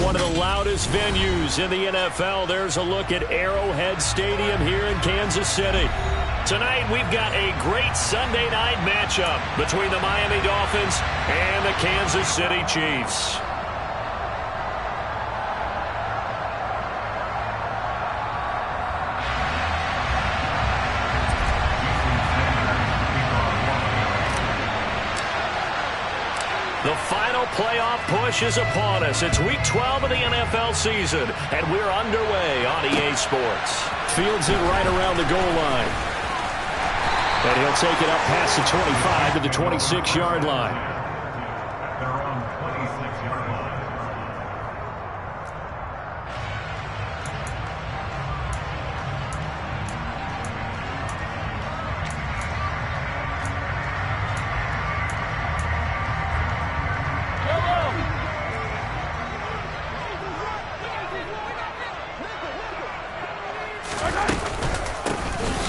one of the loudest venues in the NFL. There's a look at Arrowhead Stadium here in Kansas City. Tonight, we've got a great Sunday night matchup between the Miami Dolphins and the Kansas City Chiefs. The final playoff push is upon us. It's Week 12 of the NFL season, and we're underway on EA Sports. Fields it right around the goal line. And he'll take it up past the 25 to the 26-yard line.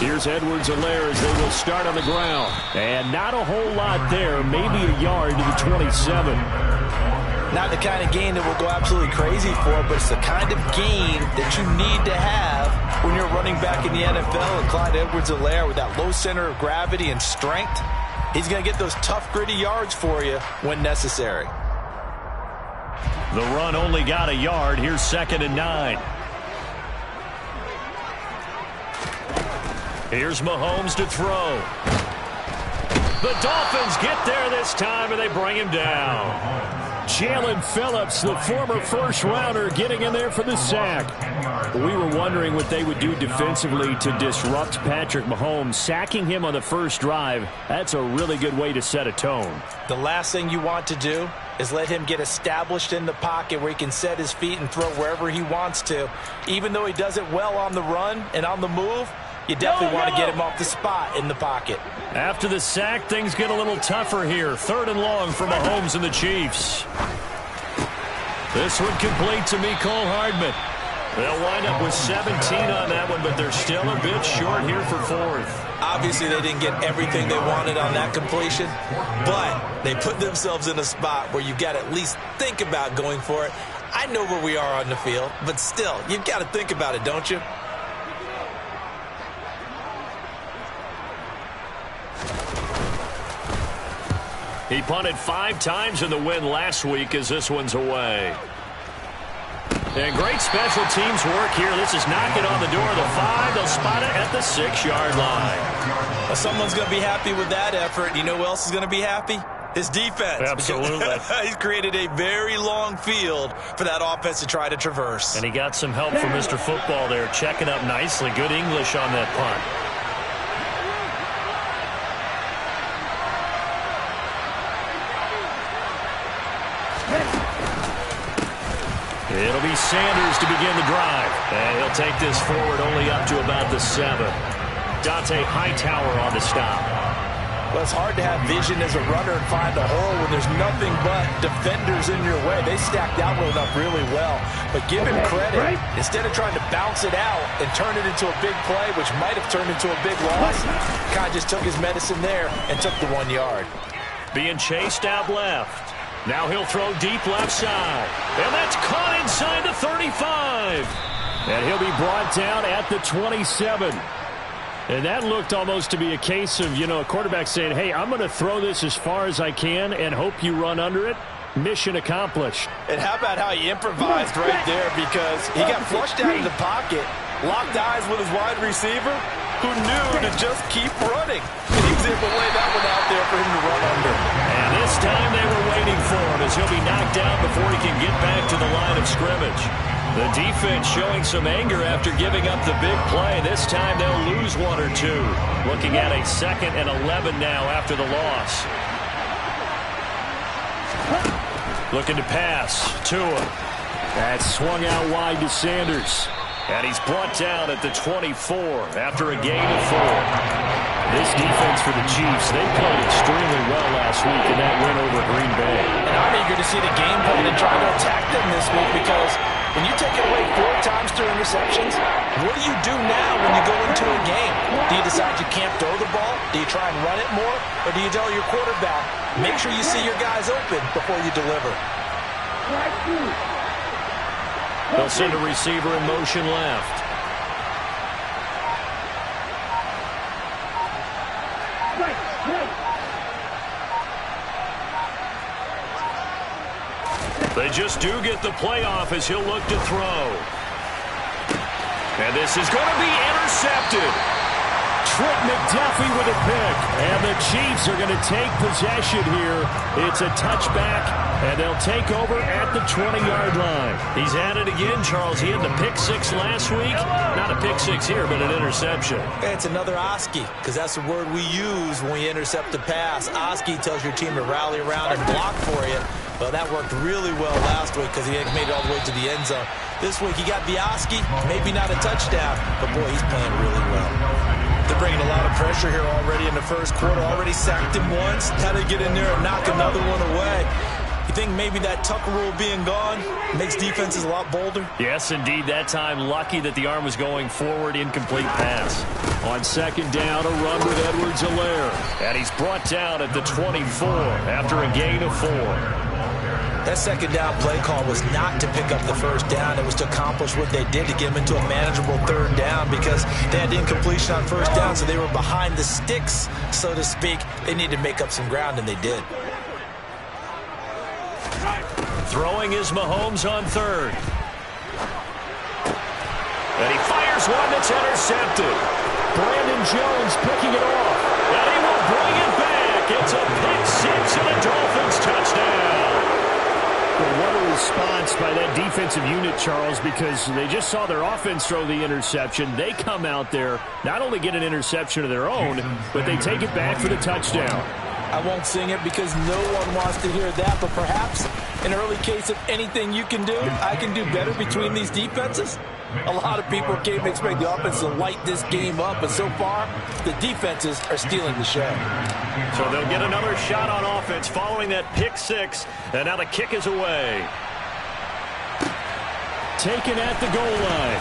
Here's Edwards-Helaire as they will start on the ground. And not a whole lot there, maybe a yard to the 27. Not the kind of gain that we'll go absolutely crazy for, but it's the kind of gain that you need to have when you're running back in the NFL. And Clyde Edwards-Helaire, with that low center of gravity and strength, he's going to get those tough, gritty yards for you when necessary. The run only got a yard. Here's 2nd and 9. Here's Mahomes to throw. The Dolphins get there this time, and they bring him down. Jalen Phillips, the former first-rounder, getting in there for the sack. We were wondering what they would do defensively to disrupt Patrick Mahomes. Sacking him on the first drive, that's a really good way to set a tone. The last thing you want to do is let him get established in the pocket where he can set his feet and throw wherever he wants to. Even though he does it well on the run and on the move, you definitely want to get him off the spot in the pocket. After the sack, things get a little tougher here. 3rd and long for Mahomes and the Chiefs. This one complete to Mecole Hardman. They'll wind up with 17 on that one, but they're still a bit short here for 4th. Obviously, they didn't get everything they wanted on that completion, but they put themselves in a spot where you've got to at least think about going for it. I know where we are on the field, but still, you've got to think about it, don't you? He punted 5 times in the win last week as this one's away. And great special teams work here. This is knocking on the door of the 5. They'll spot it at the 6-yard line. Well, someone's going to be happy with that effort. You know who else is going to be happy? His defense. Absolutely. He's created a very long field for that offense to try to traverse. And he got some help from Mr. Football there, checking up nicely. Good English on that punt. It'll be Sanders to begin the drive. And he'll take this forward only up to about the 7. Dante Hightower on the stop. Well, it's hard to have vision as a runner and find a hole when there's nothing but defenders in your way. They stacked out up really well. But give him credit. Instead of trying to bounce it out and turn it into a big play, which might have turned into a big loss, kind of just took his medicine there and took the 1 yard. Being chased out left. Now he'll throw deep left side. And that's caught inside the 35. And he'll be brought down at the 27. And that looked almost to be a case of, a quarterback saying, hey, I'm going to throw this as far as I can and hope you run under it. Mission accomplished. And how about how he improvised right there, because he got flushed out of the pocket, locked eyes with his wide receiver, who knew to just keep running. And he was able to lay that one out there for him to run under. And this time they were waiting for him as he'll be knocked down before he can get back to the line of scrimmage. The defense showing some anger after giving up the big play. This time they'll lose 1 or 2. Looking at a 2nd and 11 now after the loss. Looking to pass. Tua. That's swung out wide to Sanders. And he's brought down at the 24 after a gain of 4. This defense for the Chiefs, they played extremely well last week in that win over Green Bay. And I'm eager to see the game plan and try to attack them this week, because when you take it away 4 times through interceptions, what do you do now when you go into a game? Do you decide you can't throw the ball? Do you try and run it more? Or do you tell your quarterback, make sure you see your guys open before you deliver? They'll send a receiver in motion left. They just do get the playoff as he'll look to throw. And this is going to be intercepted. Trent McDuffie with a pick. And the Chiefs are going to take possession here. It's a touchback, and they'll take over at the 20-yard line. He's at it again, Charles. He had the pick six last week. Not a pick six here, but an interception. It's another Oski, because that's the word we use when we intercept the pass. Oski tells your team to rally around and block for you. Well, that worked really well last week because he made it all the way to the end zone. This week he got the Oski, maybe not a touchdown, but boy, he's playing really well. They're bringing a lot of pressure here already in the first quarter. Already sacked him once. Had to get in there and knock another one away. You think maybe that Tucker rule being gone makes defenses a lot bolder? Yes, indeed. That time, lucky that the arm was going forward. Incomplete pass. On second down, a run with Edwards-Helaire. And he's brought down at the 24 after a gain of 4. That second down play call was not to pick up the first down. It was to accomplish what they did to get them into a manageable third down because they had incompletion on first down, so they were behind the sticks, so to speak. They needed to make up some ground, and they did. Throwing is Mahomes on third. And he fires one that's intercepted. Brandon Jones picking it off. And he will bring it back. It's a pick six and a Dolphins touchdown. Well, what a response by that defensive unit, Charles, because they just saw their offense throw the interception. They come out there, not only get an interception of their own, but they take it back for the touchdown. I won't sing it because no one wants to hear that, but perhaps an early case of anything you can do, I can do better between these defenses. A lot of people came to expect the offense to light this game up, but so far, the defenses are stealing the show. So they'll get another shot on offense following that pick six, and now the kick is away. Taken at the goal line.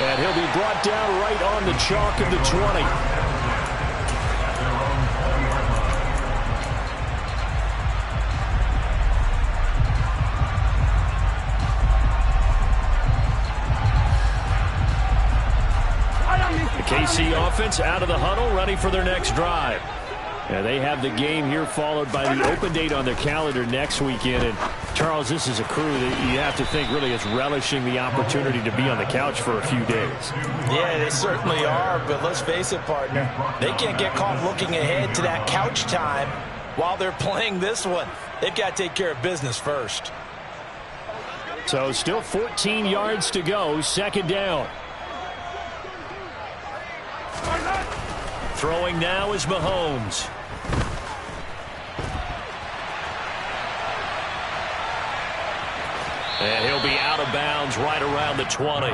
And he'll be brought down right on the chalk of the 20. KC offense out of the huddle, ready for their next drive. And they have the game here followed by the open date on their calendar next weekend. And, Charles, this is a crew that you have to think really is relishing the opportunity to be on the couch for a few days. Yeah, they certainly are, but let's face it, partner. They can't get caught looking ahead to that couch time while they're playing this one. They've got to take care of business first. So still 14 yards to go, second down. Throwing now is Mahomes. And he'll be out of bounds right around the 20.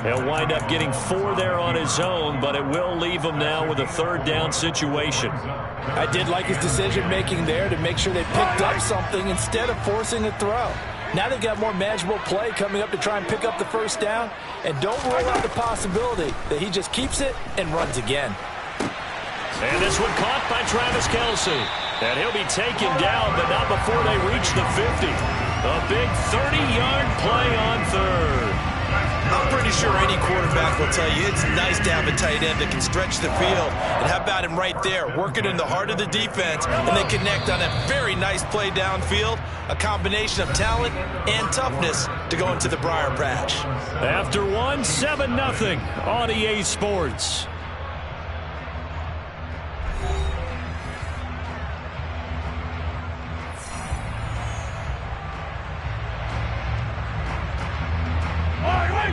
He'll wind up getting 4 there on his own, but it will leave him now with a third down situation. I did like his decision-making there to make sure they picked up something instead of forcing a throw. Now they've got more manageable play coming up to try and pick up the first down. And don't rule out the possibility that he just keeps it and runs again. And this one caught by Travis Kelce. And he'll be taken down, but not before they reach the 50. A big 30-yard play on third. I'm pretty sure any quarterback will tell you it's nice to have a tight end that can stretch the field. And how about him right there, working in the heart of the defense, and they connect on a very nice play downfield, a combination of talent and toughness to go into the briar patch. After one, 7-0 on EA Sports.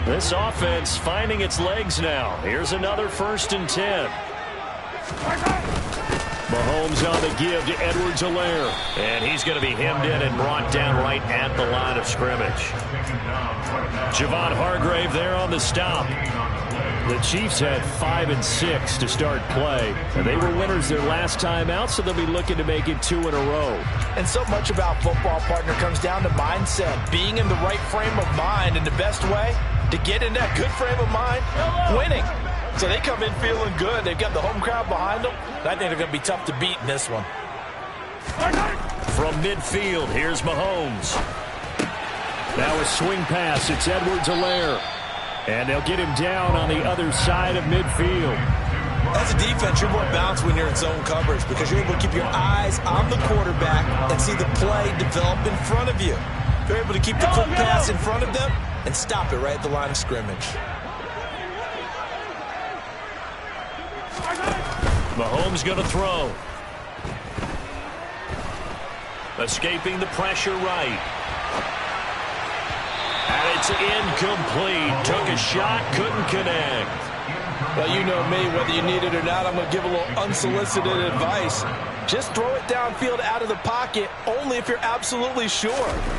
This offense finding its legs now. Here's another 1st and 10. Mahomes on the give to Edwards-Helaire. And he's going to be hemmed in and brought down right at the line of scrimmage. Javon Hargrave there on the stop. The Chiefs had 5 and 6 to start play. And they were winners their last time out, so they'll be looking to make it 2 in a row. And so much about football, partner, comes down to mindset. Being in the right frame of mind, and the best way to get in that good frame of mind, winning. So they come in feeling good. They've got the home crowd behind them. And I think they're going to be tough to beat in this one. From midfield, here's Mahomes. Now a swing pass. It's Edwards-Helaire. And they'll get him down on the other side of midfield. As a defense, you're more balanced when you're in zone coverage because you're able to keep your eyes on the quarterback and see the play develop in front of you. You're able to keep the quick pass in front of them and stop it right at the line of scrimmage. Mahomes going to throw. Escaping the pressure right. And it's incomplete. Took a shot, couldn't connect. Well, you know me, whether you need it or not, I'm going to give a little unsolicited advice. Just throw it downfield out of the pocket only if you're absolutely sure.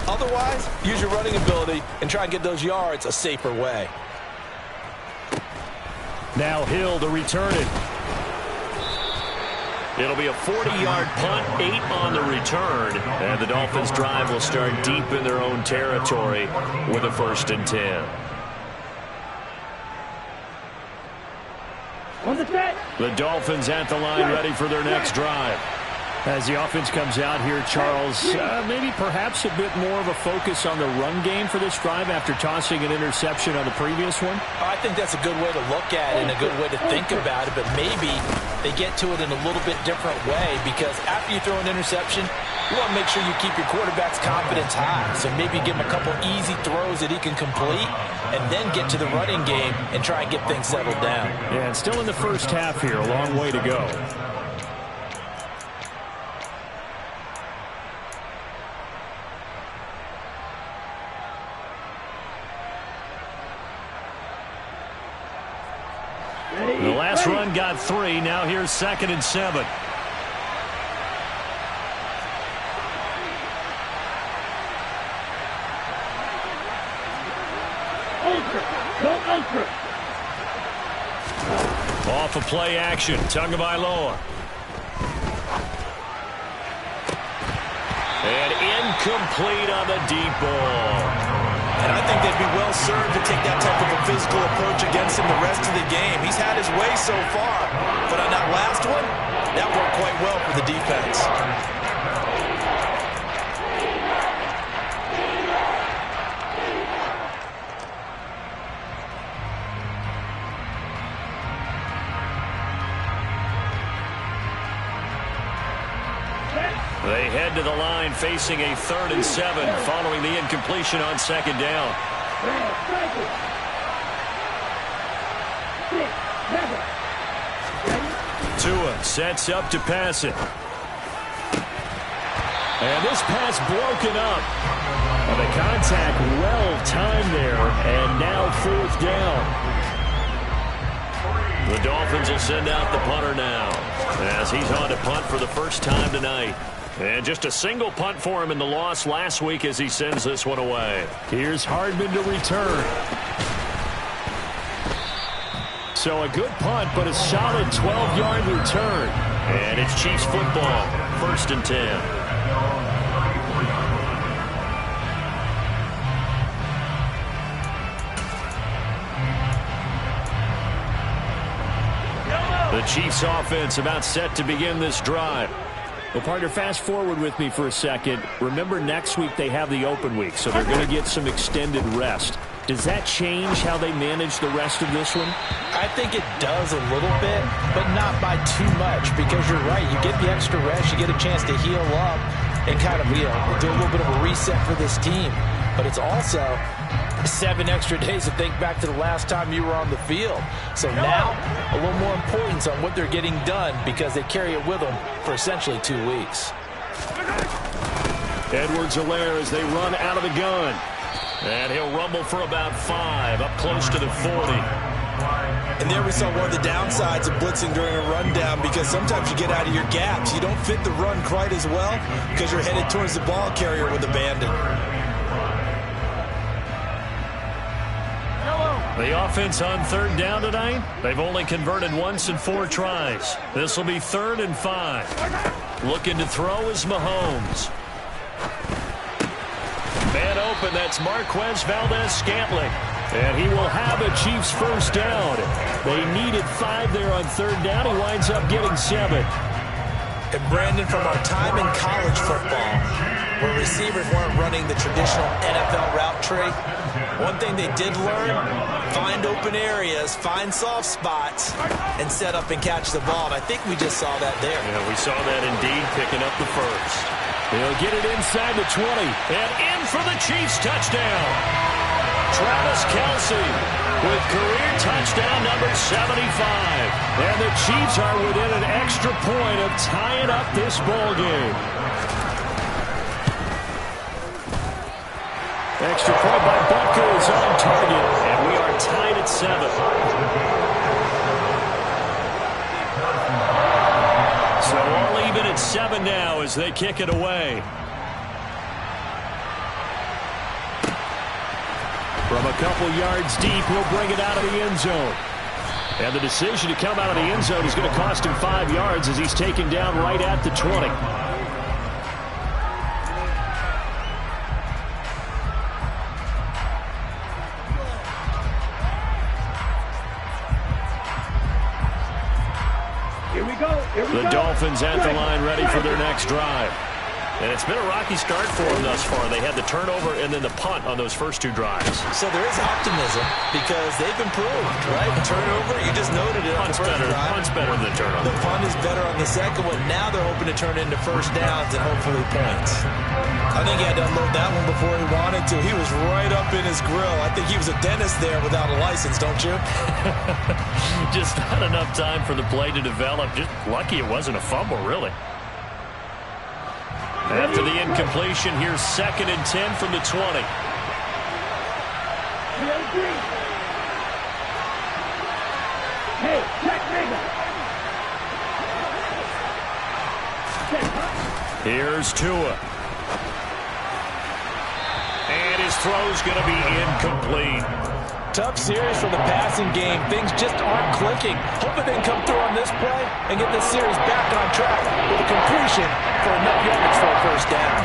Otherwise, use your running ability and try and get those yards a safer way. Now Hill to return it. It'll be a 40-yard punt, 8 on the return. And the Dolphins' drive will start deep in their own territory with a 1st and 10. The Dolphins at the line, ready for their next drive. As the offense comes out here, Charles, maybe perhaps a bit more of a focus on the run game for this drive after tossing an interception on the previous one? I think that's a good way to look at it and a good way to think about it, but maybe they get to it in a little bit different way because after you throw an interception, you want to make sure you keep your quarterback's confidence high. So maybe give him a couple easy throws that he can complete and then get to the running game and try and get things settled down. Yeah, and still in the first half here, a long way to go. The last run got 3. Now here's 2nd and 7. Off of play action. Tagovailoa. And incomplete on the deep ball. And I think they'd be well served to take that type of a physical approach against him the rest of the game. He's had his way so far, but on that last one, that worked quite well for the defense. They head to the line facing a 3rd and 7 following the incompletion on 2nd down. Tua sets up to pass it. And this pass broken up. And the contact well timed there. And now 4th down. The Dolphins will send out the punter now as he's on to punt for the first time tonight. And just a single punt for him in the loss last week as he sends this one away. Here's Hardman to return. So a good punt, but a solid 12-yard return. And it's Chiefs football, 1st and 10. The Chiefs offense about set to begin this drive. Well, partner, fast forward with me for a second. Remember, next week they have the open week, so they're going to get some extended rest. Does that change how they manage the rest of this one? I think it does a little bit, but not by too much, because you're right. You get the extra rest, you get a chance to heal up and kind of, do a little bit of a reset for this team. But it's also 7 extra days to think back to the last time you were on the field. So now, a little more importance on what they're getting done because they carry it with them for essentially 2 weeks. Edwards-Helaire as they run out of the gun. And he'll rumble for about 5, up close to the 40. And there we saw one of the downsides of blitzing during a rundown because sometimes you get out of your gaps. You don't fit the run quite as well because you're headed towards the ball carrier with abandon. The offense on 3rd down tonight, they've only converted once in 4 tries. This will be 3rd and 5. Looking to throw is Mahomes. Man open, that's Marquez Valdez-Scantling. And he will have a Chiefs first down. They needed 5 there on 3rd down. He winds up getting 7. And Brandon, from our time in college football, where receivers weren't running the traditional NFL route tree. One thing they did learn, find open areas, find soft spots, and set up and catch the ball. And I think we just saw that there. Yeah, we saw that indeed, picking up the first. He'll get it inside the 20, and in for the Chiefs touchdown. Travis Kelce with career touchdown number 75. And the Chiefs are within an extra point of tying up this ball game. Extra point by Butker is on target, and we are tied at 7. So all even at 7 now as they kick it away. From a couple yards deep, he'll bring it out of the end zone. And the decision to come out of the end zone is going to cost him 5 yards as he's taken down right at the 20. The Dolphins at the line ready for their next drive. And it's been a rocky start for them thus far. They had the turnover and then the punt on those first 2 drives. So there is optimism because they've improved, right? The turnover, you just noted it on the first drive. Punt's better than the turnover. The punt is better on the second one. Now they're hoping to turn into first downs and hopefully points. I think he had to unload that one before he wanted to. He was right up in his grill. I think he was a dentist there without a license, don't you? Just not enough time for the play to develop. Just lucky it wasn't a fumble, really. After the incompletion, here's 2nd and 10 from the 20. Here's Tua. And his throw's going to be incomplete. Tough series for the passing game. Things just aren't clicking. Hoping they can come through on this play and get this series back on track with a completion for enough yards for a first down.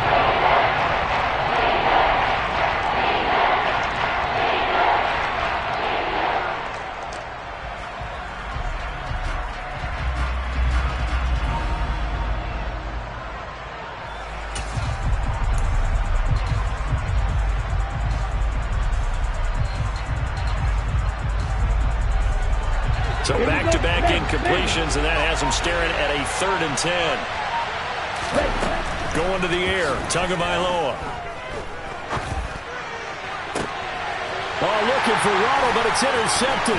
So back-to-back incompletions, and that has them staring at a 3rd and 10. Going to the air, Tagovailoa. Oh, looking for Waddle, but it's intercepted.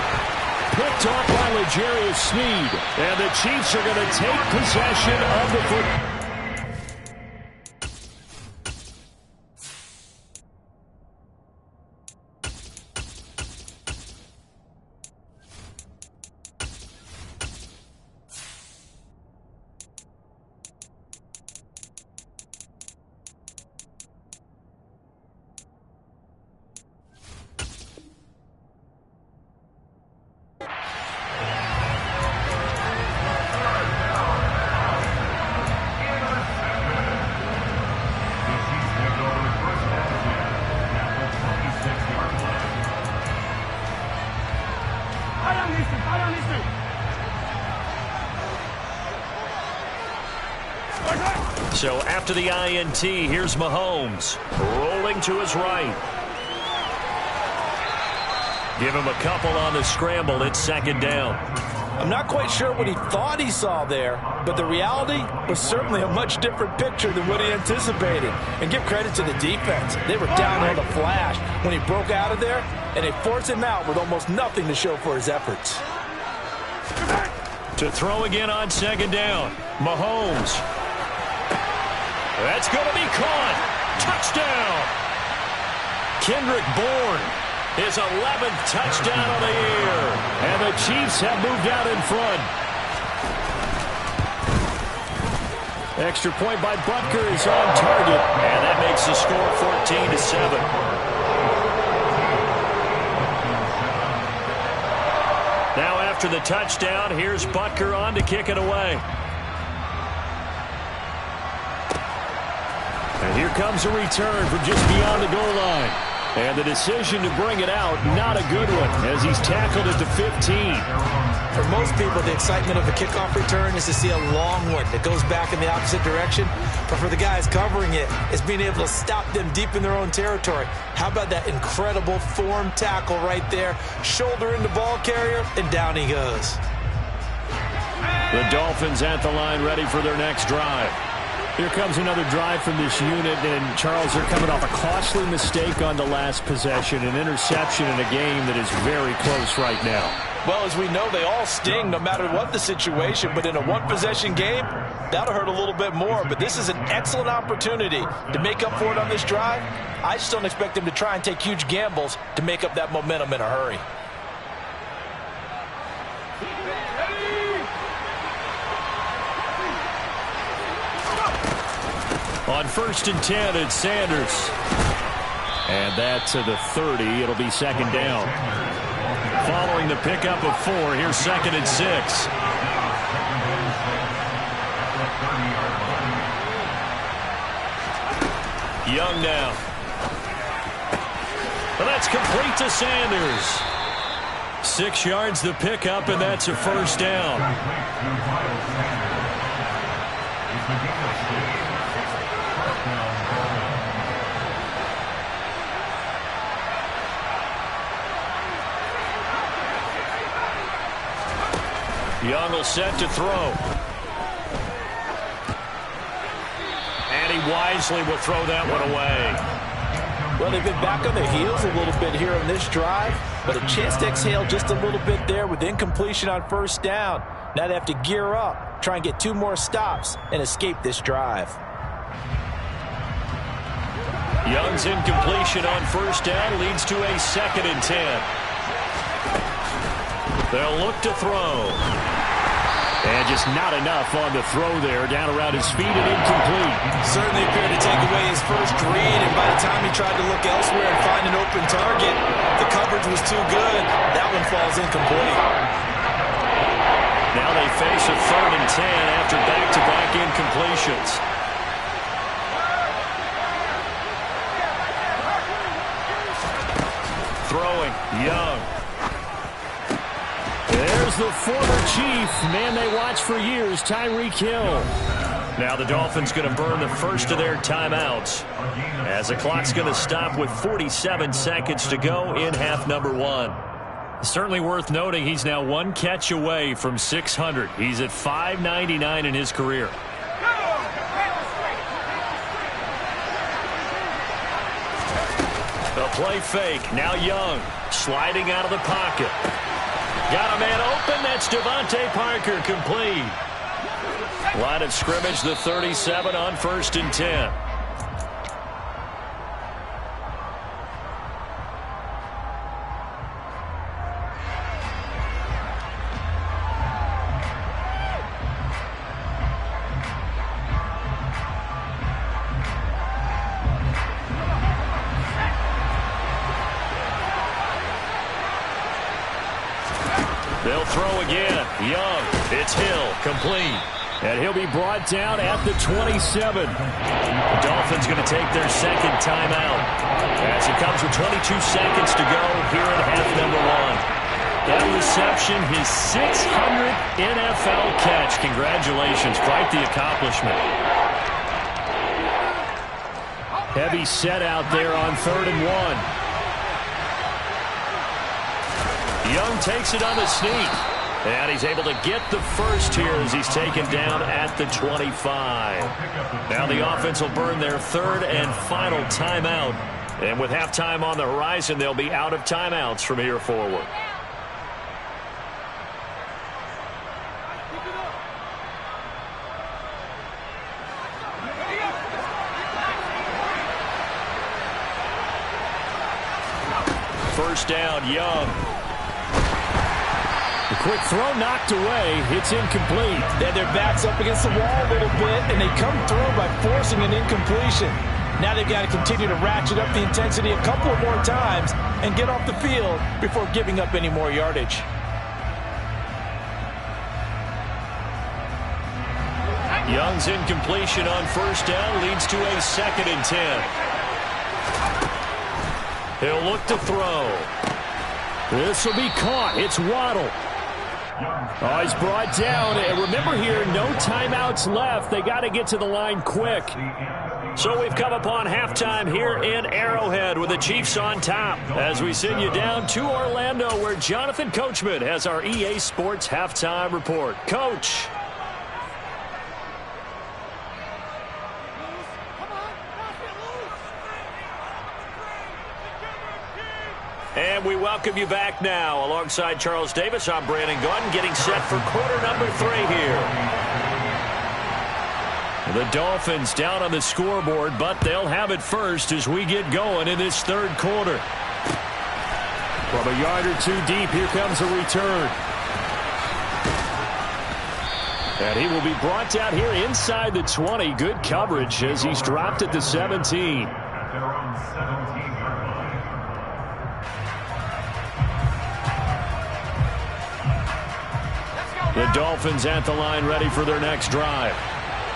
Picked off by L'Jarius Sneed. And the Chiefs are going to take possession of the football. So after the INT, here's Mahomes rolling to his right. Give him a couple on the scramble. It's 2nd down. I'm not quite sure what he thought he saw there, but the reality was certainly a much different picture than what he anticipated. And give credit to the defense. They were down on the flash when he broke out of there, and they forced him out with almost nothing to show for his efforts. To throw again on 2nd down. Mahomes. That's going to be caught. Touchdown. Kendrick Bourne, his 11th touchdown on the year. And the Chiefs have moved out in front. Extra point by Butker is on target. And that makes the score 14-7. Now after the touchdown, here's Butker on to kick it away. And here comes a return from just beyond the goal line. And the decision to bring it out, not a good one, as he's tackled at the 15. For most people, the excitement of a kickoff return is to see a long one that goes back in the opposite direction. But for the guys covering it, it's being able to stop them deep in their own territory. How about that incredible form tackle right there? Shoulder into ball carrier, and down he goes. The Dolphins at the line, ready for their next drive. Here comes another drive from this unit, and Charles, they're coming off a costly mistake on the last possession, an interception in a game that is very close right now. Well, as we know, they all sting no matter what the situation, but in a one-possession game, that'll hurt a little bit more. But this is an excellent opportunity to make up for it on this drive. I just don't expect them to try and take huge gambles to make up that momentum in a hurry. On 1st and 10, it's Sanders. And that's to the 30. It'll be second down. Following the pickup of 4, here's 2nd and 6. Young now. Well, that's complete to Sanders. 6 yards the pickup, and that's a first down. Young will set to throw. And he wisely will throw that one away. Well, they've been back on their heels a little bit here on this drive, but a chance to exhale just a little bit there with incompletion on first down. Now they have to gear up, try and get 2 more stops, and escape this drive. Young's incompletion on first down leads to a 2nd and 10. They'll look to throw. And just not enough on the throw there. Down around his feet and incomplete. Certainly appeared to take away his first read, and by the time he tried to look elsewhere and find an open target, the coverage was too good. That one falls incomplete. Now they face a 3rd and 10 after back-to-back incompletions. Throwing, Young. There's the former Chief, man they watched for years, Tyreek Hill. Now the Dolphins going to burn the first of their timeouts as the clock's going to stop with 47 seconds to go in half number 1. Certainly worth noting he's now 1 catch away from 600. He's at 599 in his career. A play fake. Now Young sliding out of the pocket. Got a man open. That's Devontae Parker, complete. Line of scrimmage, the 37 on 1st and 10. They'll throw again. Young. It's Hill. Complete. And he'll be brought down at the 27. The Dolphins going to take their second timeout as it comes with 22 seconds to go here in half number 1. That reception, his 600th NFL catch. Congratulations. Quite the accomplishment. Heavy set out there on 3rd and 1. Young takes it on the sneak. And he's able to get the first here as he's taken down at the 25. Now the offense will burn their 3rd and final timeout. And with halftime on the horizon, they'll be out of timeouts from here forward. First down, Young. The quick throw knocked away. It's incomplete. They had their backs up against the wall a little bit, and they come through by forcing an incompletion. Now they've got to continue to ratchet up the intensity a couple of more times and get off the field before giving up any more yardage. Young's incompletion on first down leads to a 2nd and 10. He'll look to throw. This will be caught. It's Waddle. Oh, he's brought down. And remember here, no timeouts left. They got to get to the line quick. So we've come upon halftime here in Arrowhead with the Chiefs on top as we send you down to Orlando where Jonathan Coachman has our EA Sports halftime report. Coach. And we welcome you back now. Alongside Charles Davis, I'm Brandon Gaudin getting set for quarter number 3 here. The Dolphins down on the scoreboard, but they'll have it first as we get going in this third quarter. From a yard or two deep, here comes a return. And he will be brought down here inside the 20. Good coverage as he's dropped at the 17. The Dolphins at the line ready for their next drive.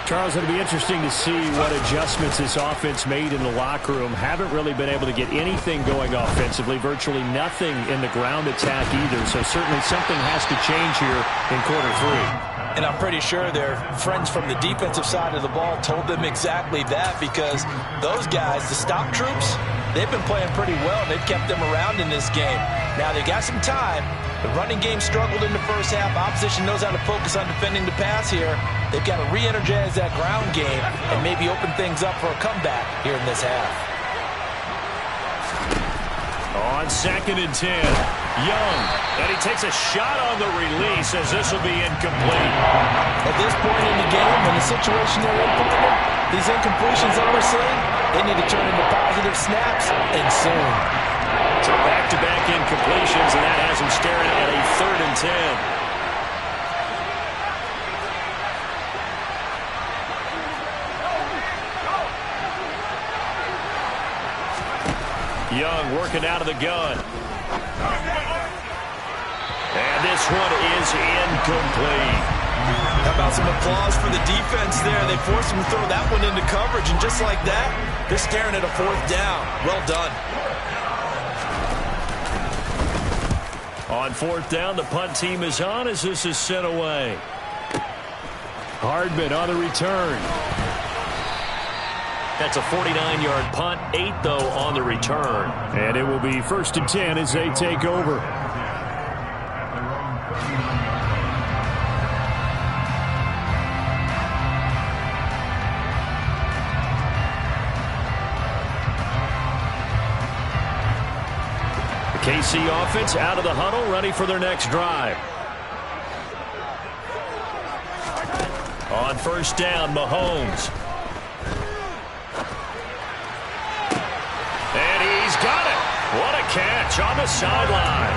Charles, it'll be interesting to see what adjustments this offense made in the locker room. Haven't really been able to get anything going offensively. Virtually nothing in the ground attack either. So certainly something has to change here in quarter 3. And I'm pretty sure their friends from the defensive side of the ball told them exactly that, because those guys, the stop troops, they've been playing pretty well. They've kept them around in this game. Now they got some time. The running game struggled in the first half. Opposition knows how to focus on defending the pass here. They've got to re-energize that ground game and maybe open things up for a comeback here in this half. On 2nd and 10, Young. And he takes a shot on the release as this will be incomplete. At this point in the game, when the situation they're in, partner, these incompletions that we're seeing, they need to turn into positive snaps and soon. So back-to-back incompletions, and that has him staring at a 3rd and 10. Young working out of the gun. And this one is incomplete. How about some applause for the defense there? They forced him to throw that one into coverage, and just like that, they're staring at a 4th down. Well done. On 4th down, the punt team is on as this is sent away. Hardman on the return. That's a 49-yard punt, 8 though on the return. And it will be 1st and 10 as they take over. KC offense out of the huddle, ready for their next drive. On 1st down, Mahomes. And he's got it. What a catch on the sideline.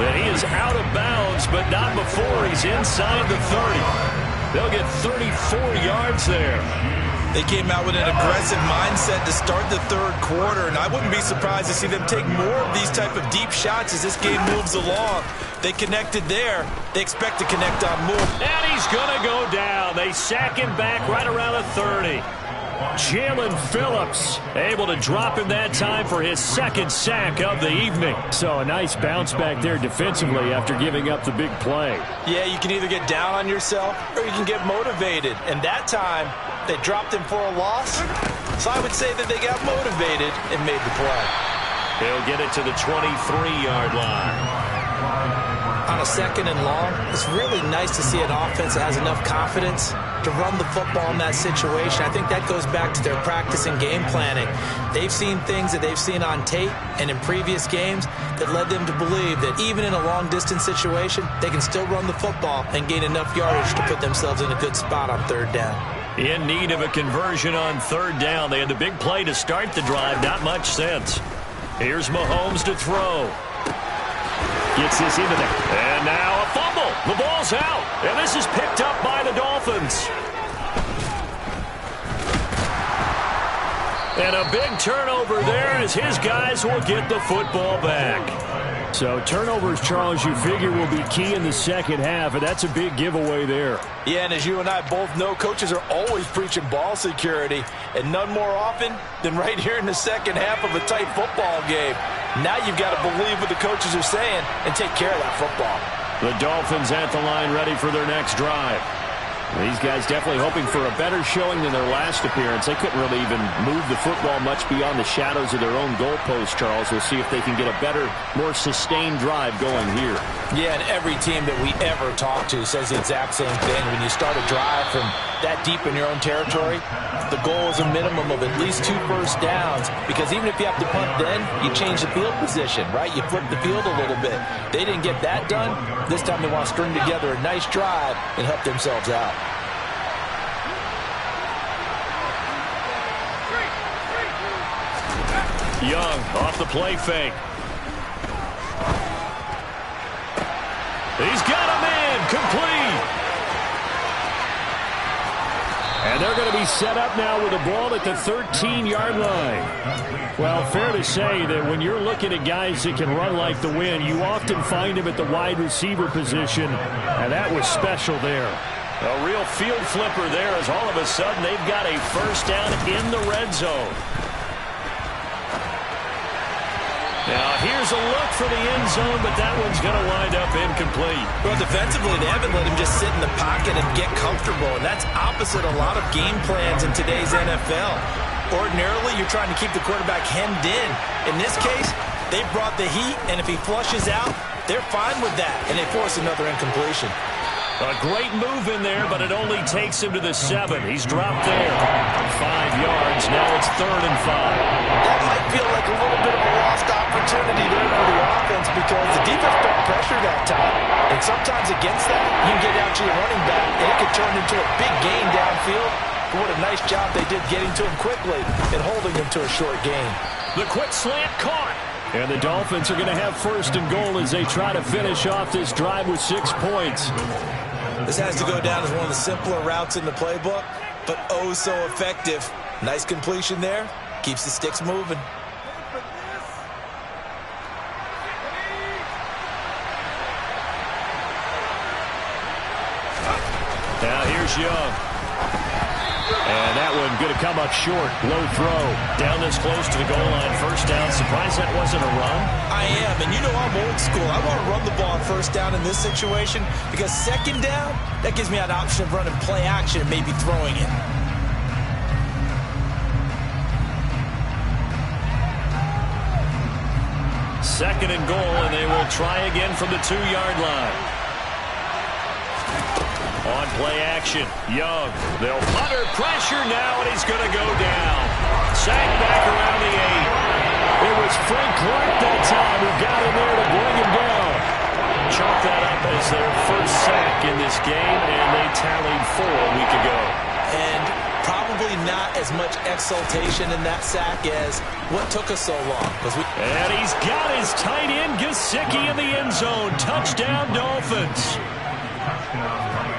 And he is out of bounds, but not before he's inside the 30. They'll get 34 yards there. They came out with an aggressive mindset to start the third quarter, and I wouldn't be surprised to see them take more of these type of deep shots as this game moves along. They connected there. They expect to connect on more. And he's going to go down. They sack him back right around the 30. Jalen Phillips able to drop him that time for his 2nd sack of the evening. So a nice bounce back there defensively after giving up the big play. Yeah, you can either get down on yourself or you can get motivated. And that time, they dropped him for a loss. So I would say that they got motivated and made the play. They'll get it to the 23-yard line. On a 2nd and long, it's really nice to see an offense that has enough confidence to run the football in that situation. I think that goes back to their practice and game planning. They've seen things that they've seen on tape and in previous games that led them to believe that even in a long-distance situation, they can still run the football and gain enough yardage to put themselves in a good spot on 3rd down. In need of a conversion on 3rd down. They had the big play to start the drive. Not much sense. Here's Mahomes to throw. Gets this into there. And now a fumble. The ball's out. And this is picked up by the Dolphins. And a big turnover there as his guys will get the football back. So turnovers, Charles, you figure will be key in the second half, and that's a big giveaway there. Yeah, and as you and I both know, coaches are always preaching ball security, and none more often than right here in the second half of a tight football game. Now you've got to believe what the coaches are saying and take care of that football. The Dolphins at the line ready for their next drive. These guys definitely hoping for a better showing than their last appearance. They couldn't really even move the football much beyond the shadows of their own goalpost, Charles. We'll see if they can get a better, more sustained drive going here. Yeah, and every team that we ever talk to says the exact same thing. When you start a drive from that deep in your own territory, the goal is a minimum of at least 2 first downs, because even if you have to punt then, you change the field position, right? You flip the field a little bit. They didn't get that done. This time they want to string together a nice drive and help themselves out. Young off the play fake. He's got a man complete. And they're going to be set up now with the ball at the 13-yard line. Well, fair to say that when you're looking at guys that can run like the wind, you often find them at the wide receiver position, and that was special there. A real field flipper there, as all of a sudden they've got a first down in the red zone. Now, here's a look for the end zone, but that one's going to wind up incomplete. Well, defensively, they haven't let him just sit in the pocket and get comfortable, and that's opposite a lot of game plans in today's NFL. Ordinarily, you're trying to keep the quarterback hemmed in. In this case, they brought the heat, and if he flushes out, they're fine with that, and they force another incompletion. A great move in there, but it only takes him to the 7. He's dropped there. 5 yards. Now it's 3rd and 5. That might feel like a little bit of a lost opportunity there for the offense, because the defense felt pressure that time. And sometimes against that, you can get out to your running back, and it could turn into a big gain downfield. But what a nice job they did getting to him quickly and holding him to a short gain. The quick slant caught. And the Dolphins are going to have 1st and goal as they try to finish off this drive with 6 points. This has to go down as one of the simpler routes in the playbook, but oh so effective. Nice completion there. Keeps the sticks moving. Now here's Young. And that one going to come up short. Low throw. Down this close to the goal line. First down. Surprised that wasn't a run. I am. And you know I'm old school. I want to run the ball on first down in this situation, because second down, that gives me an option of running play action and maybe throwing it. Second and goal, and they will try again from the 2-yard line. On play action, Young. They'll punt pressure now, and he's going to go down. Sacked back around the 8. It was Frank Clark that time who got in there to bring him down. Chalk that up as their first sack in this game, and they tallied 4 a week ago. And probably not as much exultation in that sack as what took us so long. And he's got his tight end, Gesicki, in the end zone. Touchdown, Dolphins.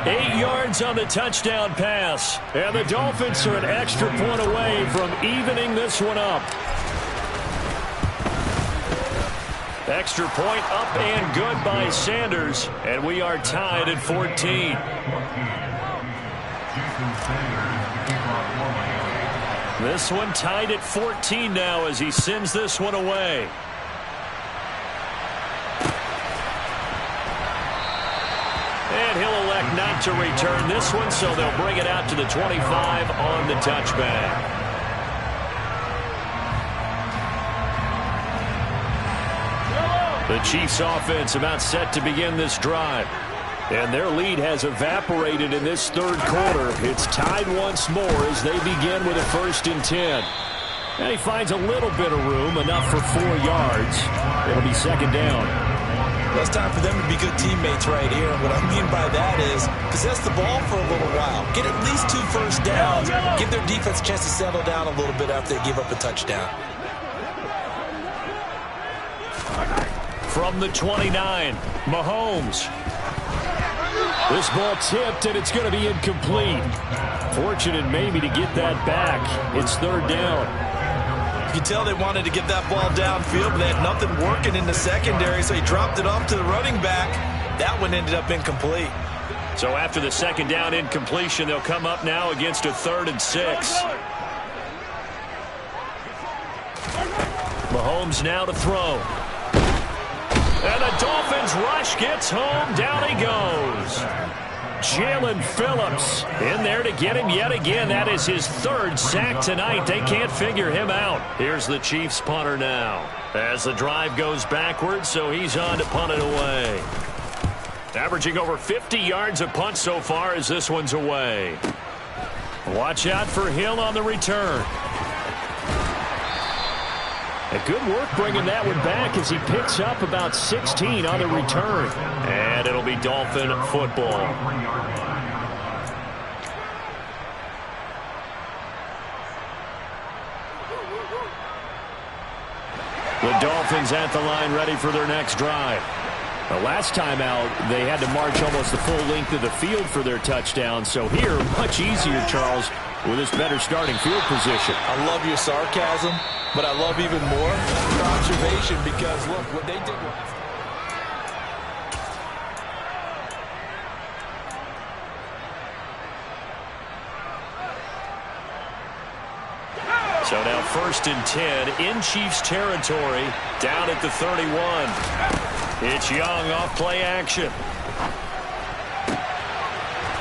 8 yards on the touchdown pass. And the Dolphins are an extra point away from evening this one up. Extra point up and good by Sanders. And we are tied at 14. This one tied at 14 now as he sends this one away. And he'll elect not to return this one, so they'll bring it out to the 25 on the touchback. The Chiefs' offense about set to begin this drive. And their lead has evaporated in this 3rd quarter. It's tied once more as they begin with a 1st and 10. And he finds a little bit of room, enough for 4 yards. It'll be 2nd down. Well, it's time for them to be good teammates right here. And what I mean by that is possess the ball for a little while. Get at least 2 first downs. Give their defense a chance to settle down a little bit after they give up a touchdown. From the 29, Mahomes. This ball tipped, and it's going to be incomplete. Fortunate maybe to get that back. It's 3rd down. You can tell they wanted to get that ball downfield, but they had nothing working in the secondary, so he dropped it off to the running back. That one ended up incomplete. So after the 2nd down incompletion, they'll come up now against a 3rd and 6. Mahomes now to throw. And the Dolphins rush gets home. Down he goes. Jalen Phillips in there to get him yet again. That is his third sack tonight. They can't figure him out. Here's the Chiefs punter now. As the drive goes backwards, so he's on to punt it away. Averaging over 50 yards a punt so far as this one's away. Watch out for Hill on the return. A good work bringing that one back as he picks up about 16 on the return. And it'll be Dolphin football. The Dolphins at the line ready for their next drive. The last time out, they had to march almost the full length of the field for their touchdown. So here, much easier, Charles, with this better starting field position. I love your sarcasm, but I love even more your observation because, look, what they did was... So now 1st and 10 in Chiefs territory, down at the 31. It's Young off play action.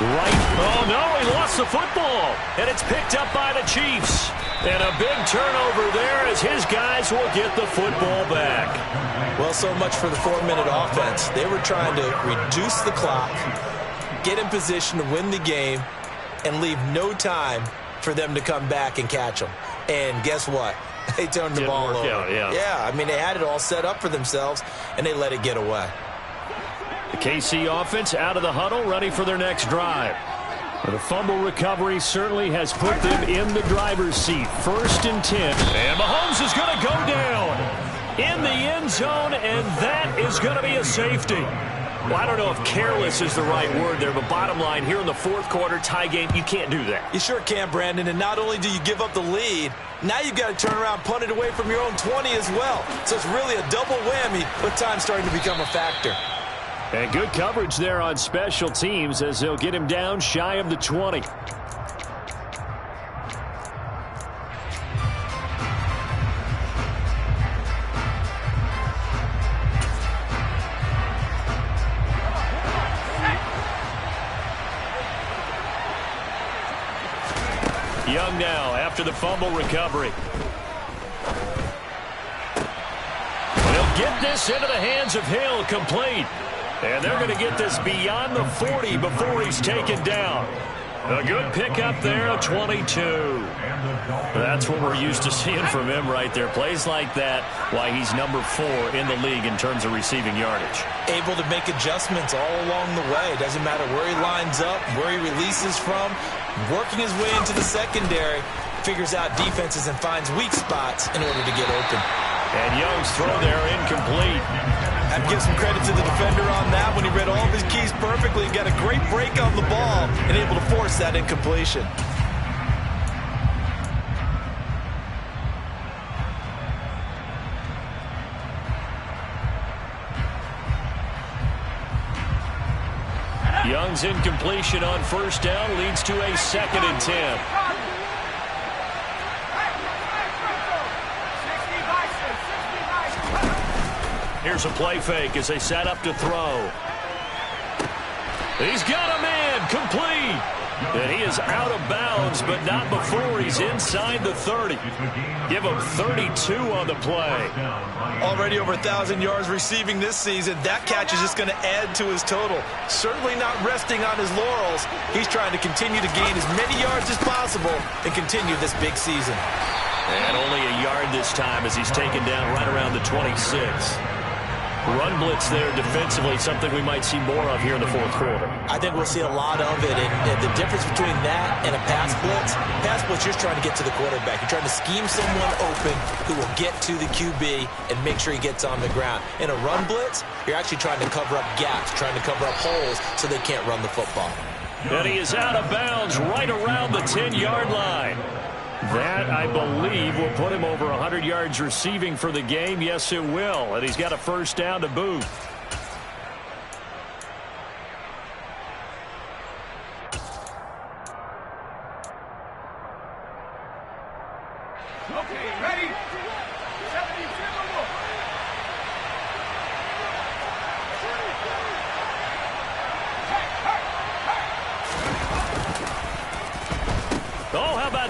Right. Oh, no, he lost the football. And it's picked up by the Chiefs. And a big turnover there as his guys will get the football back. Well, so much for the 4-minute offense. They were trying to reduce the clock, get in position to win the game, and leave no time for them to come back and catch them. And guess what? They turned the ball over. Yeah, I mean, they had it all set up for themselves, and they let it get away. The KC offense out of the huddle, ready for their next drive. The fumble recovery certainly has put them in the driver's seat. 1st and 10. And Mahomes is going to go down in the end zone, and that is going to be a safety. Well, I don't know if careless is the right word there, but bottom line, here in the 4th quarter, tie game, you can't do that. You sure can, Brandon, and not only do you give up the lead, now you've got to turn around, punt it away from your own 20 as well. So it's really a double whammy, but time's starting to become a factor. And good coverage there on special teams as they'll get him down shy of the 20. Young now after the fumble recovery. They'll get this into the hands of Hill, complete. And they're going to get this beyond the 40 before he's taken down. A good pickup there, a 22. That's what we're used to seeing from him right there. Plays like that, why he's number 4 in the league in terms of receiving yardage. Able to make adjustments all along the way. Doesn't matter where he lines up, where he releases from. Working his way into the secondary, figures out defenses and finds weak spots in order to get open. And Young's throw there incomplete. I'd give some credit to the defender on that when he read all of his keys perfectly and got a great break on the ball and able to force that incompletion. Young's incompletion on 1st down leads to a 2nd and 10. Here's a play fake as they set up to throw. He's got a man, complete. And he is out of bounds, but not before he's inside the 30. Give him 32 on the play. Already over 1,000 yards receiving this season. That catch is just going to add to his total. Certainly not resting on his laurels. He's trying to continue to gain as many yards as possible and continue this big season. And only a yard this time as he's taken down right around the 26. Run blitz there defensively, something we might see more of here in the 4th quarter. I think we'll see a lot of it, and the difference between that and a pass blitz, you're just trying to get to the quarterback. You're trying to scheme someone open who will get to the QB and make sure he gets on the ground. In a run blitz, you're actually trying to cover up gaps, trying to cover up holes so they can't run the football. And he is out of bounds right around the 10-yard line. That, I believe, will put him over 100 yards receiving for the game. Yes, it will. And he's got a 1st down to boot. Okay, ready? 72.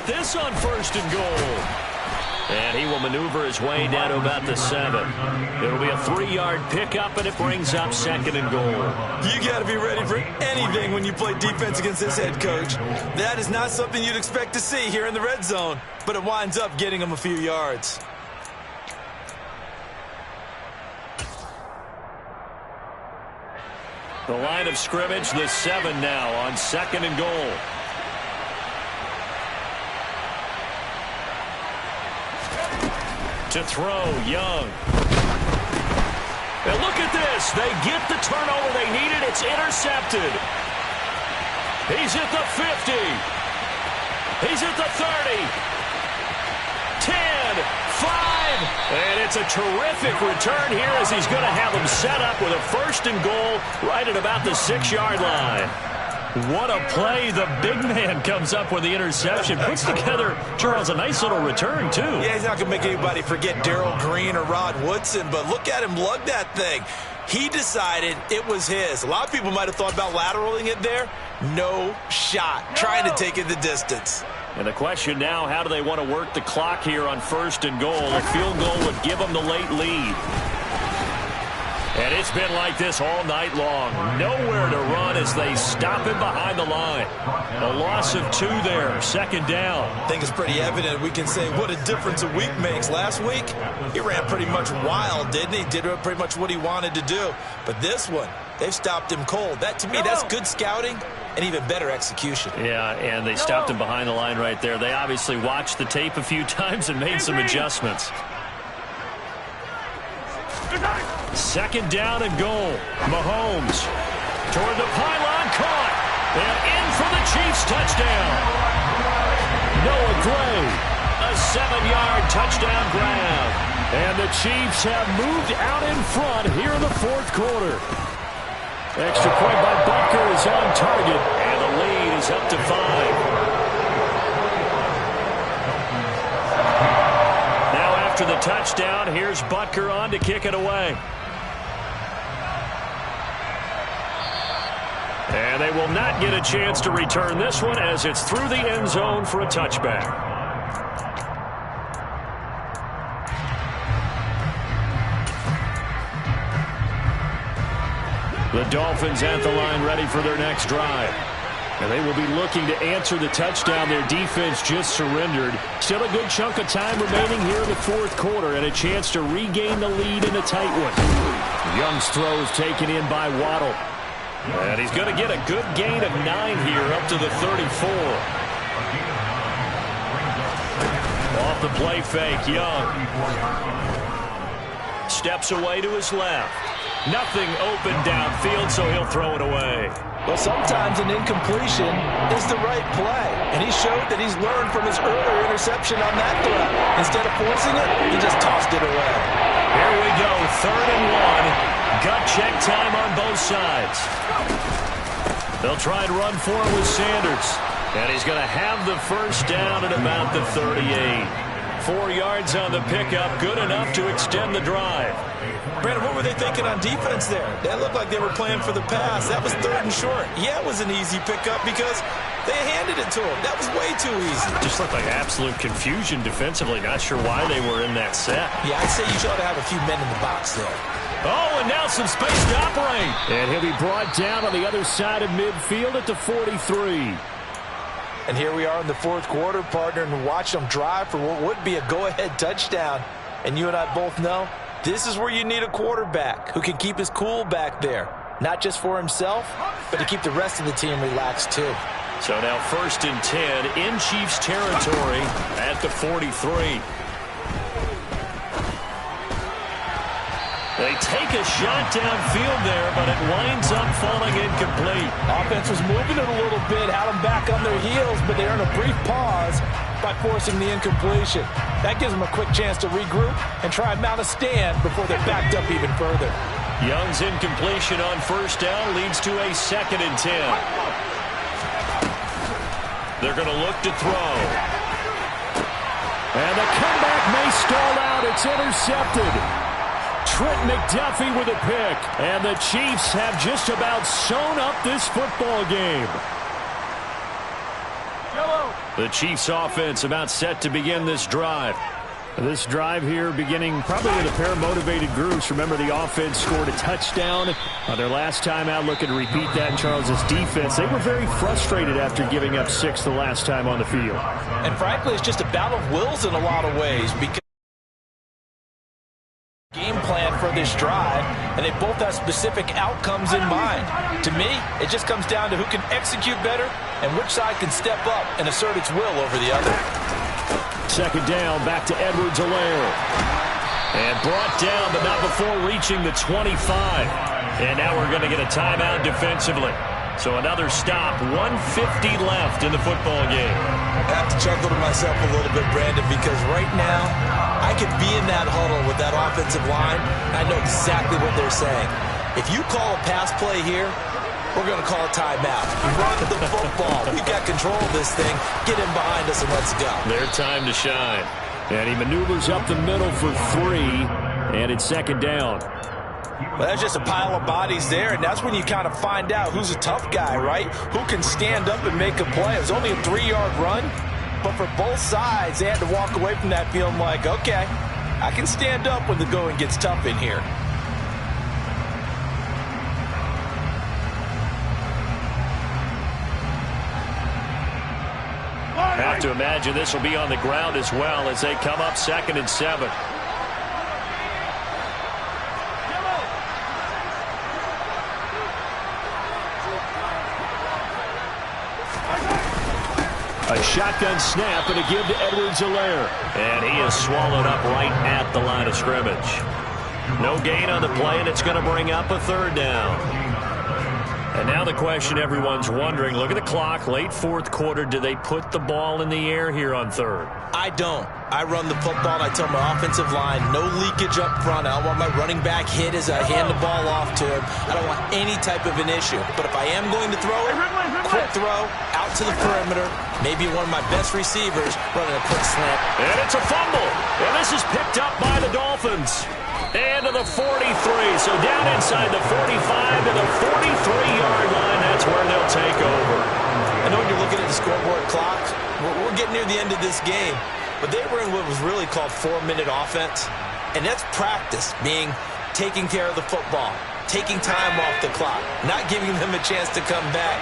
about this on 1st and goal? And he will maneuver his way down to about the 7. It'll be a 3-yard pickup, and it brings up 2nd and goal. You got to be ready for anything when you play defense against this head coach. That is not something you'd expect to see here in the red zone, but it winds up getting him a few yards. The line of scrimmage, the 7 now on 2nd and goal. To throw, Young. And look at this. They get the turnover they needed. It's intercepted. He's at the 50. He's at the 30. 10, 5. And it's a terrific return here as he's going to have them set up with a 1st and goal right at about the 6-yard line. What a play. The big man comes up with the interception. Puts together, Charles, a nice little return, too. Yeah, he's not going to make anybody forget Darrell Green or Rod Woodson, but look at him lug that thing. He decided it was his. A lot of people might have thought about lateraling it there. No shot. Trying to take it the distance. And the question now, how do they want to work the clock here on 1st and goal? A field goal would give them the late lead. And it's been like this all night long. Nowhere to run as they stop him behind the line. A loss of 2 there, 2nd down. I think it's pretty evident. We can say what a difference a week makes. Last week, he ran pretty much wild, didn't he? Did pretty much what he wanted to do. But this one, they've stopped him cold. That, to me, that's good scouting and even better execution. Yeah, and they stopped him behind the line right there. They obviously watched the tape a few times and made some adjustments. 2nd down and goal. Mahomes toward the pylon, caught. And in for the Chiefs touchdown. Noah Gray, a 7-yard touchdown grab. And the Chiefs have moved out in front here in the 4th quarter. Extra point by Butker is on target. And the lead is up to 5. After the touchdown, here's Butker on to kick it away. And they will not get a chance to return this one as it's through the end zone for a touchback. The Dolphins at the line ready for their next drive. And they will be looking to answer the touchdown their defense just surrendered. Still a good chunk of time remaining here in the 4th quarter and a chance to regain the lead in a tight one. Young's throw is taken in by Waddle. And he's going to get a good gain of 9 here up to the 34. Off the play fake, Young. Steps away to his left. Nothing open downfield, so he'll throw it away. Well, sometimes an incompletion is the right play. And he showed that he's learned from his earlier interception on that throw. Instead of forcing it, he just tossed it away. Here we go, 3rd and 1. Gut check time on both sides. They'll try and run for it with Sanders. And he's going to have the 1st down at about the 38. 4 yards on the pickup, good enough to extend the drive. Brandon, what were they thinking on defense there? That looked like they were playing for the pass. That was 3rd and short. Yeah, it was an easy pickup because they handed it to him. That was way too easy. Just looked like absolute confusion defensively. Not sure why they were in that set. Yeah, I'd say you ought to have a few men in the box there. Oh, and now some space to operate. And he'll be brought down on the other side of midfield at the 43. And here we are in the 4th quarter, partner, and watch them drive for what would be a go-ahead touchdown. And you and I both know this is where you need a quarterback who can keep his cool back there. Not just for himself, but to keep the rest of the team relaxed too. So now 1st and 10 in Chiefs territory at the 43. They take a shot downfield there, but it winds up falling incomplete. Offense was moving it a little bit, had them back on their heels, but they earned a brief pause by forcing the incompletion. That gives them a quick chance to regroup and try and mount a stand before they're backed up even further. Young's incompletion on 1st down leads to a 2nd and 10. They're going to look to throw. And the comeback may stall out. It's intercepted. Trent McDuffie with a pick. And the Chiefs have just about sewn up this football game. The Chiefs offense about set to begin this drive. This drive here beginning probably with a pair of motivated groups. Remember, the offense scored a touchdown on their last time out. Looking to repeat that in Charles' defense. They were very frustrated after giving up 6 the last time on the field. And frankly, it's just a battle of wills in a lot of ways, because game plan for this drive, and they both have specific outcomes in mind. To me, it just comes down to who can execute better and which side can step up and assert its will over the other. Second down, back to Edwards-Helaire. And brought down, but not before reaching the 25. And now we're going to get a timeout defensively. So another stop, 1:50 left in the football game. I have to chuckle to myself a little bit, Brandon, because right now I could be in that huddle with that offensive line, and I know exactly what they're saying. If you call a pass play here, we're going to call a timeout. Run the football. We've got control of this thing. Get in behind us and let's go. Their time to shine. And he maneuvers up the middle for 3, and it's second down. Well, that's just a pile of bodies there, and that's when you kind of find out who's a tough guy, right? Who can stand up and make a play. It was only a 3-yard run, but for both sides, they had to walk away from that feeling like, okay, I can stand up when the going gets tough in here. I have to imagine this will be on the ground as well as they come up 2nd and 7. A shotgun snap and a give to Edwards-Helaire. And he is swallowed up right at the line of scrimmage. No gain on the play, and it's going to bring up a 3rd down. And now the question everyone's wondering, look at the clock, late 4th quarter, do they put the ball in the air here on 3rd? I don't. I run the football, and I tell my offensive line, no leakage up front. I don't want my running back hit as I hand the ball off to him. I don't want any type of an issue. But if I am going to throw it, quick throw, out to the perimeter, maybe one of my best receivers running a quick slant. And it's a fumble. And this is picked up by the Dolphins. And to the 43. So down inside the 45 to the 43-yard line. That's where they'll take over. I know when you're looking at the scoreboard clock, we're getting near the end of this game. But they were in what was really called 4-minute offense. And that's practice, meaning taking care of the football, taking time off the clock, not giving them a chance to come back.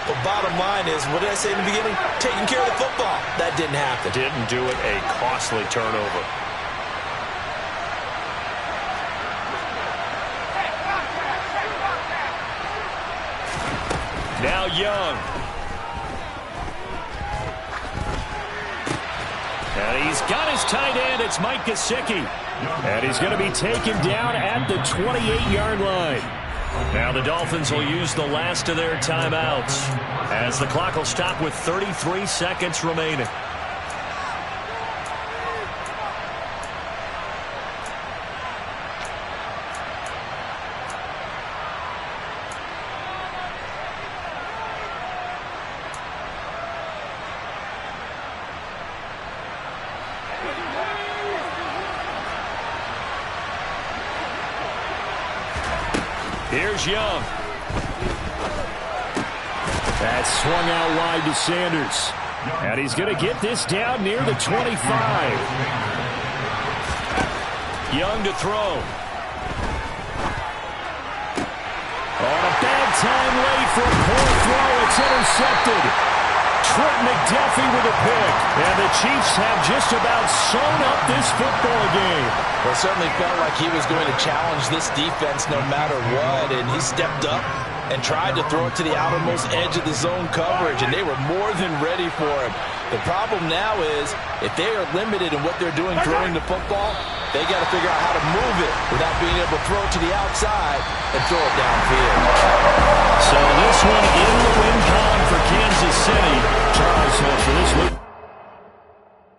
But bottom line is, what did I say in the beginning? Taking care of the football. That didn't happen. Didn't do it. A costly turnover. Now Young. And he's got his tight end. It's Mike Gesicki. And he's going to be taken down at the 28-yard line. Now the Dolphins will use the last of their timeouts as the clock will stop with 33 seconds remaining. Here's Young. That's swung out wide to Sanders. And he's going to get this down near the 25. Young to throw. On a bad time late for a poor throw. It's intercepted. Trent McDuffie with a pick. And the Chiefs have just about sewn up this football game. Well, it certainly felt like he was going to challenge this defense no matter what, and he stepped up and tried to throw it to the outermost edge of the zone coverage, and they were more than ready for him. The problem now is, if they are limited in what they're doing throwing the football, they got to figure out how to move it without being able to throw it to the outside and throw it downfield. So this one in the win column for Kansas City. Charles, for this loop.